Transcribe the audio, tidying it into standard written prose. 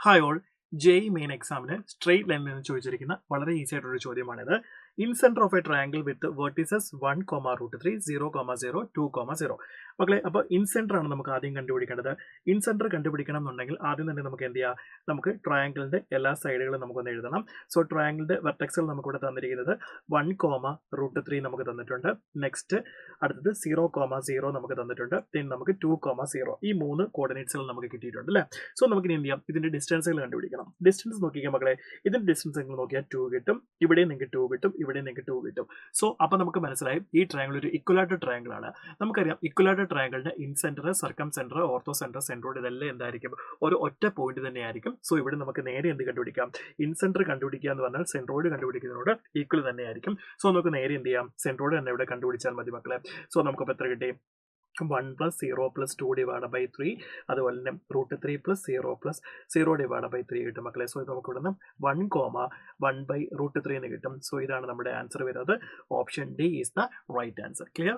Hi all, JEE main എക്സാമിന് straight ലൈനിൽ നിന്ന് ചോദിച്ചിരിക്കുന്ന വളരെ ഈസി ആയിട്ടൊരു ചോദ്യമാണിത്. Incentre of a triangle with vertices 1,√3 0,0 2,0. മക്കളെ, അപ്പോൾ ഇൻ സെന്റർ ആണ് നമുക്ക് ആദ്യം കണ്ടുപിടിക്കേണ്ടത്. ഇൻ സെന്റർ കണ്ടുപിടിക്കണം എന്നുണ്ടെങ്കിൽ ആദ്യം തന്നെ നമുക്ക് എന്ത് ചെയ്യാം, നമുക്ക് ട്രയാങ്കിളിന്റെ എല്ലാ സൈഡുകളും നമുക്കൊന്ന് എഴുതണം. സോ ട്രയാങ്കിളിന്റെ വെർട്ടെക്സുകൾ നമുക്കിവിടെ തന്നിരിക്കുന്നത് 1,√3 നമുക്ക് തന്നിട്ടുണ്ട്. നെക്സ്റ്റ് അടുത്തത് 0,0 നമുക്ക് തന്നിട്ടുണ്ട്. പിന്നെ നമുക്ക് 2,0 ഈ 3 കോർഡിനേറ്റ്സുകൾ നമുക്ക് കിട്ടിയിട്ടുണ്ട് അല്ലേ. സോ നമുക്ക് ഇനി എന്ത് ചെയ്യാം, ഇതിന്റെ ഡിസ്റ്റൻസുകൾ കണ്ടുപിടിക്കണം. ഡിസ്റ്റൻസ് നോക്കിയാൽ മക്കളെ, ഇതിന്റെ ഡിസ്റ്റൻസ് നിങ്ങൾ നോക്കിയാൽ 2 കിട്ടും, ഇവിടെ നിങ്ങൾക്ക് 2 കിട്ടും, ഇവിടെ നിങ്ങൾക്ക് 2 കിട്ടും. സോ അപ്പൊ നമുക്ക് മനസ്സിലായി ഈ ട്രയാങ്കിൾ ഒരു ഇക്വലാറ്റർ ട്രയാങ്കിൾ ആണ്. നമുക്കറിയാം ഇക്വലാറ്റർ ട്രയാങ്കിളിന്റെ incentre, circumcentre, orthocentre, centroid ഇതെല്ലാം എന്തായിരിക്കും, ഒരു ഒറ്റ പോയിന്റ് തന്നെയായിരിക്കും. സോ ഇവിടെ നമുക്ക് നേരെ എന്ത് കണ്ടുപിടിക്കാം, ഇൻ സെന്റർ കണ്ടുപിടിക്കുക എന്ന് പറഞ്ഞാൽ സെന്ററോഡ് കണ്ടുപിടിക്കുന്നതിനോട് ഈക്വൽ തന്നെയായിരിക്കും. സോ നമുക്ക് നേരെ എന്ത് ചെയ്യാം, സെന്ററോഡ് തന്നെ ഇവിടെ കണ്ടുപിടിച്ചാൽ മതി മക്കളെ. സോ നമുക്കപ്പോൾ എത്ര കിട്ടി, 1 + 0 + 2/3, അതുപോലെ തന്നെ √3 + 0 + 0/3 കിട്ടും മക്കളെ. സോ ഇത് നമുക്ക് ഇവിടുന്ന് 1,1/√3 എന്ന് കിട്ടും. സോ ഇതാണ് നമ്മുടെ ആൻസർ വരുന്നത്. Option D is the right answer. Clear?